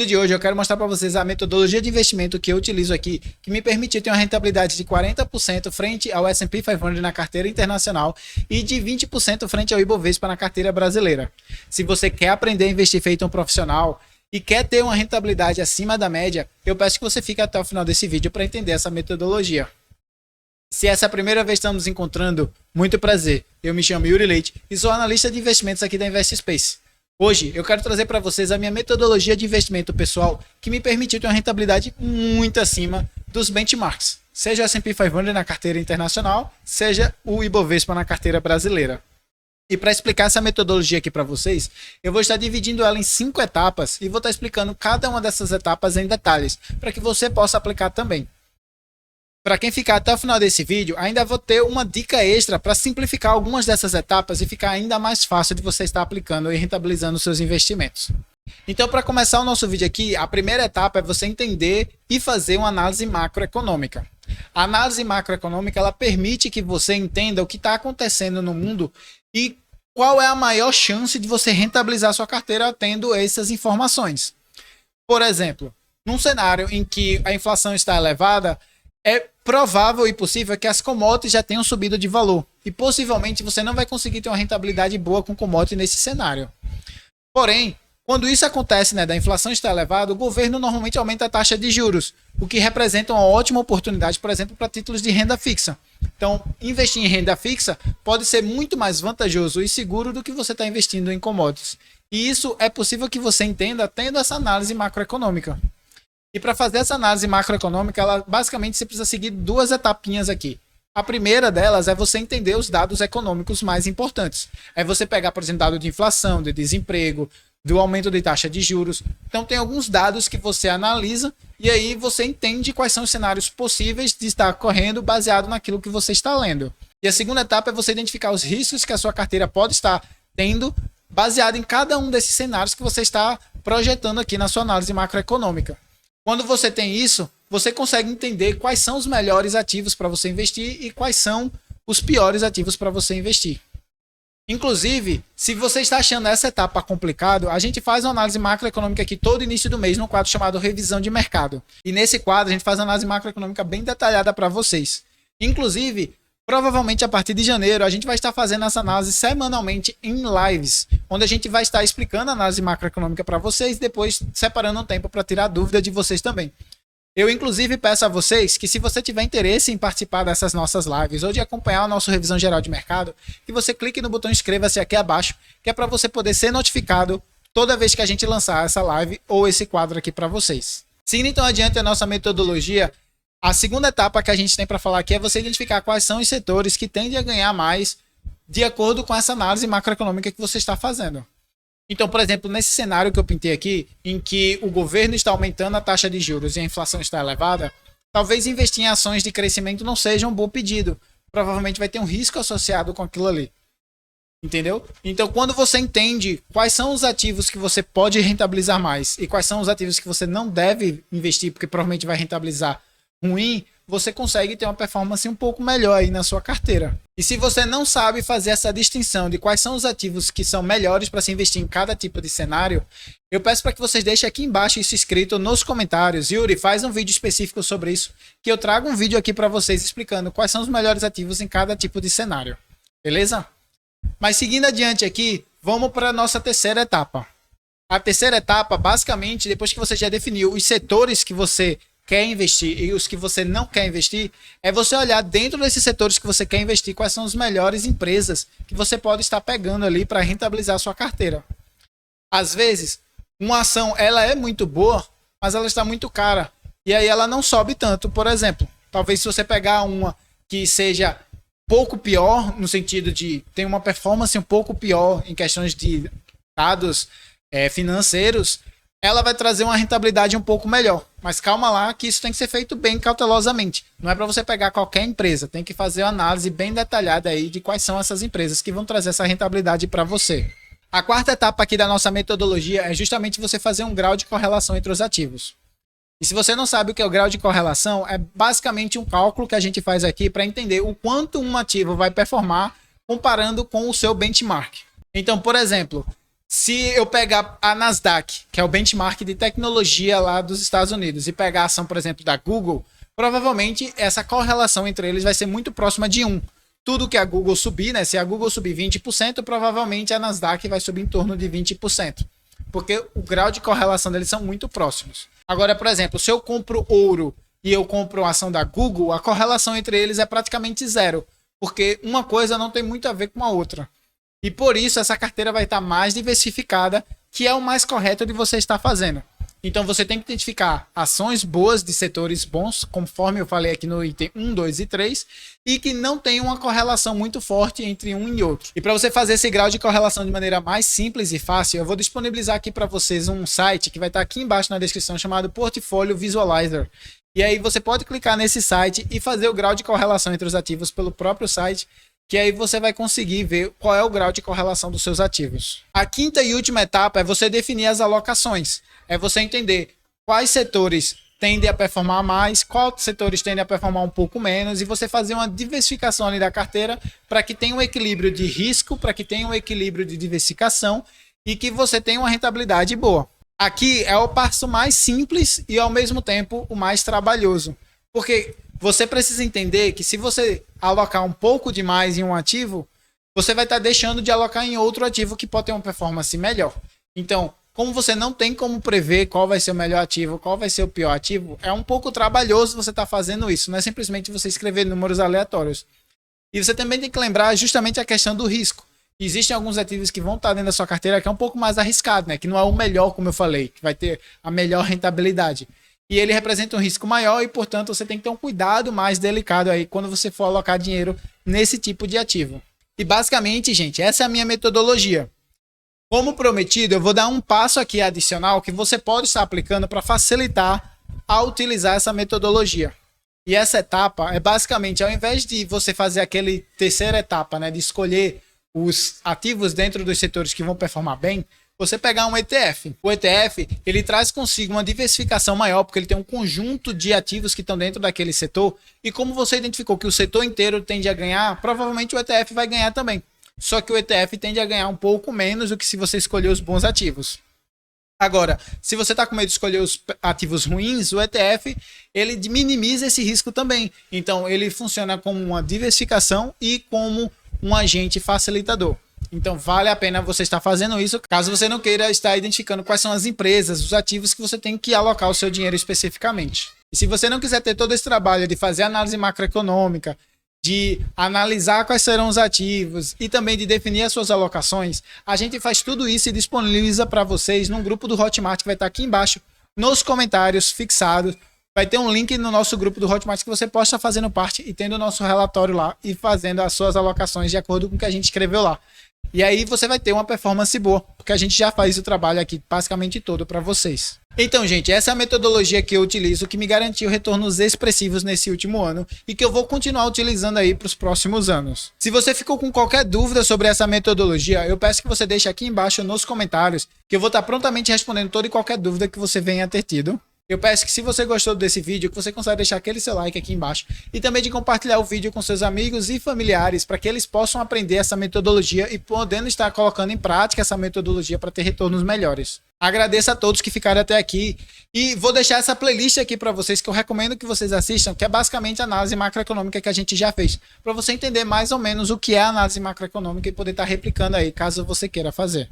No vídeo de hoje eu quero mostrar para vocês a metodologia de investimento que eu utilizo aqui, que me permite ter uma rentabilidade de 40% frente ao S&P 500 na carteira internacional e de 20% frente ao Ibovespa na carteira brasileira. Se você quer aprender a investir feito um profissional e quer ter uma rentabilidade acima da média, eu peço que você fique até o final desse vídeo para entender essa metodologia. Se essa é a primeira vez que estamos nos encontrando, muito prazer. Eu me chamo Yuri Leite e sou analista de investimentos aqui da InvestSpace. Hoje eu quero trazer para vocês a minha metodologia de investimento pessoal que me permitiu ter uma rentabilidade muito acima dos benchmarks, seja o S&P 500 na carteira internacional, seja o Ibovespa na carteira brasileira. E para explicar essa metodologia aqui para vocês, eu vou estar dividindo ela em 5 etapas e vou estar explicando cada uma dessas etapas em detalhes, para que você possa aplicar também. Para quem ficar até o final desse vídeo, ainda vou ter uma dica extra para simplificar algumas dessas etapas e ficar ainda mais fácil de você estar aplicando e rentabilizando seus investimentos. Então, para começar o nosso vídeo aqui, a primeira etapa é você entender e fazer uma análise macroeconômica. A análise macroeconômica ela permite que você entenda o que está acontecendo no mundo e qual é a maior chance de você rentabilizar sua carteira tendo essas informações. Por exemplo, num cenário em que a inflação está elevada, é provável e possível que as commodities já tenham subido de valor e possivelmente você não vai conseguir ter uma rentabilidade boa com commodities nesse cenário. Porém, quando isso acontece, da inflação está elevada, o governo normalmente aumenta a taxa de juros, o que representa uma ótima oportunidade, por exemplo, para títulos de renda fixa. Então, investir em renda fixa pode ser muito mais vantajoso e seguro do que você está investindo em commodities. E isso é possível que você entenda tendo essa análise macroeconômica. E para fazer essa análise macroeconômica, basicamente você precisa seguir 2 etapinhas aqui. A primeira delas é você entender os dados econômicos mais importantes. É você pegar, por exemplo, dado de inflação, de desemprego, do aumento de taxa de juros. Então tem alguns dados que você analisa e aí você entende quais são os cenários possíveis de estar correndo baseado naquilo que você está lendo. E a segunda etapa é você identificar os riscos que a sua carteira pode estar tendo baseado em cada um desses cenários que você está projetando aqui na sua análise macroeconômica. Quando você tem isso, você consegue entender quais são os melhores ativos para você investir e quais são os piores ativos para você investir. Inclusive, se você está achando essa etapa complicada, a gente faz uma análise macroeconômica aqui todo início do mês num quadro chamado Revisão de Mercado. E nesse quadro a gente faz uma análise macroeconômica bem detalhada para vocês. Inclusive, provavelmente a partir de janeiro, a gente vai estar fazendo essa análise semanalmente em lives, onde a gente vai estar explicando a análise macroeconômica para vocês e depois separando um tempo para tirar dúvida de vocês também. Eu, inclusive, peço a vocês que se você tiver interesse em participar dessas nossas lives ou de acompanhar o nosso Revisão Geral de Mercado, que você clique no botão inscreva-se aqui abaixo, que é para você poder ser notificado toda vez que a gente lançar essa live ou esse quadro aqui para vocês. Seguindo então adiante a nossa metodologia, a segunda etapa que a gente tem para falar aqui é você identificar quais são os setores que tendem a ganhar mais de acordo com essa análise macroeconômica que você está fazendo. Então, por exemplo, nesse cenário que eu pintei aqui, em que o governo está aumentando a taxa de juros e a inflação está elevada, talvez investir em ações de crescimento não seja um bom pedido. Provavelmente vai ter um risco associado com aquilo ali. Entendeu? Então, quando você entende quais são os ativos que você pode rentabilizar mais e quais são os ativos que você não deve investir, porque provavelmente vai rentabilizar ruim, você consegue ter uma performance um pouco melhor aí na sua carteira. E se você não sabe fazer essa distinção de quais são os ativos que são melhores para se investir em cada tipo de cenário, eu peço para que vocês deixem aqui embaixo isso escrito nos comentários. Yuri, faz um vídeo específico sobre isso, que eu trago um vídeo aqui para vocês explicando quais são os melhores ativos em cada tipo de cenário. Beleza? Mas seguindo adiante aqui, vamos para a nossa terceira etapa. A terceira etapa, basicamente, depois que você já definiu os setores que você quer investir e os que você não quer investir, é você olhar dentro desses setores que você quer investir quais são as melhores empresas que você pode estar pegando ali para rentabilizar a sua carteira. Às vezes, uma ação ela é muito boa, mas ela está muito cara e aí ela não sobe tanto. Por exemplo, talvez se você pegar uma que seja pouco pior, no sentido de ter uma performance um pouco pior em questões de dados financeiros, ela vai trazer uma rentabilidade um pouco melhor. Mas calma lá, que isso tem que ser feito bem cautelosamente. Não é para você pegar qualquer empresa. Tem que fazer uma análise bem detalhada aí de quais são essas empresas que vão trazer essa rentabilidade para você. A quarta etapa aqui da nossa metodologia é justamente você fazer um grau de correlação entre os ativos. E se você não sabe o que é o grau de correlação, é basicamente um cálculo que a gente faz aqui para entender o quanto um ativo vai performar comparando com o seu benchmark. Então, por exemplo, Se eu pegar a Nasdaq, que é o benchmark de tecnologia lá dos Estados Unidos, e pegar a ação, por exemplo, da Google, provavelmente essa correlação entre eles vai ser muito próxima de 1. Tudo que a Google subir, né? Se a Google subir 20%, provavelmente a Nasdaq vai subir em torno de 20%. Porque o grau de correlação deles são muito próximos. Agora, por exemplo, se eu compro ouro e eu compro a ação da Google, a correlação entre eles é praticamente zero. Porque uma coisa não tem muito a ver com a outra. E por isso essa carteira vai estar mais diversificada, que é o mais correto de você estar fazendo. Então você tem que identificar ações boas de setores bons, conforme eu falei aqui no item 1, 2 e 3, e que não tem uma correlação muito forte entre um e outro. E para você fazer esse grau de correlação de maneira mais simples e fácil, eu vou disponibilizar aqui para vocês um site que vai estar aqui embaixo na descrição, chamado Portfolio Visualizer. E aí você pode clicar nesse site e fazer o grau de correlação entre os ativos pelo próprio site, que aí você vai conseguir ver qual é o grau de correlação dos seus ativos. A quinta e última etapa é você definir as alocações. É você entender quais setores tendem a performar mais, quais setores tendem a performar um pouco menos, e você fazer uma diversificação ali da carteira para que tenha um equilíbrio de risco, para que tenha um equilíbrio de diversificação e que você tenha uma rentabilidade boa. Aqui é o passo mais simples e ao mesmo tempo o mais trabalhoso. Porque você precisa entender que se você alocar um pouco demais em um ativo, você vai estar deixando de alocar em outro ativo que pode ter uma performance melhor. Então, como você não tem como prever qual vai ser o melhor ativo, qual vai ser o pior ativo, é um pouco trabalhoso você estar fazendo isso. Não é simplesmente você escrever números aleatórios. E você também tem que lembrar justamente a questão do risco. Existem alguns ativos que vão estar dentro da sua carteira que é um pouco mais arriscado, né? Que não é o melhor, como eu falei, que vai ter a melhor rentabilidade. E ele representa um risco maior e, portanto, você tem que ter um cuidado mais delicado aí quando você for alocar dinheiro nesse tipo de ativo. E basicamente, gente, essa é a minha metodologia. Como prometido, eu vou dar um passo aqui adicional que você pode estar aplicando para facilitar a utilizar essa metodologia. E essa etapa é basicamente, ao invés de você fazer aquele terceira etapa, né, de escolher os ativos dentro dos setores que vão performar bem, você pegar um ETF. O ETF, ele traz consigo uma diversificação maior, porque ele tem um conjunto de ativos que estão dentro daquele setor, e como você identificou que o setor inteiro tende a ganhar, provavelmente o ETF vai ganhar também. Só que o ETF tende a ganhar um pouco menos do que se você escolher os bons ativos. Agora, se você está com medo de escolher os ativos ruins, o ETF, ele minimiza esse risco também. Então, ele funciona como uma diversificação e como um agente facilitador. Então, vale a pena você estar fazendo isso, caso você não queira estar identificando quais são as empresas, os ativos que você tem que alocar o seu dinheiro especificamente. E se você não quiser ter todo esse trabalho de fazer análise macroeconômica, de analisar quais serão os ativos e também de definir as suas alocações, a gente faz tudo isso e disponibiliza para vocês num grupo do Hotmart que vai estar aqui embaixo nos comentários fixados. Vai ter um link no nosso grupo do Hotmart que você pode estar fazendo parte e tendo o nosso relatório lá e fazendo as suas alocações de acordo com o que a gente escreveu lá. E aí você vai ter uma performance boa, porque a gente já faz o trabalho aqui basicamente todo para vocês. Então, gente, essa é a metodologia que eu utilizo, que me garantiu retornos expressivos nesse último ano e que eu vou continuar utilizando aí para os próximos anos. Se você ficou com qualquer dúvida sobre essa metodologia, eu peço que você deixe aqui embaixo nos comentários, que eu vou estar prontamente respondendo toda e qualquer dúvida que você venha a ter tido. Eu peço que se você gostou desse vídeo, que você consiga deixar aquele seu like aqui embaixo e também de compartilhar o vídeo com seus amigos e familiares para que eles possam aprender essa metodologia e podendo estar colocando em prática essa metodologia para ter retornos melhores. Agradeço a todos que ficaram até aqui e vou deixar essa playlist aqui para vocês que eu recomendo que vocês assistam, que é basicamente a análise macroeconômica que a gente já fez, para você entender mais ou menos o que é a análise macroeconômica e poder estar replicando aí, caso você queira fazer.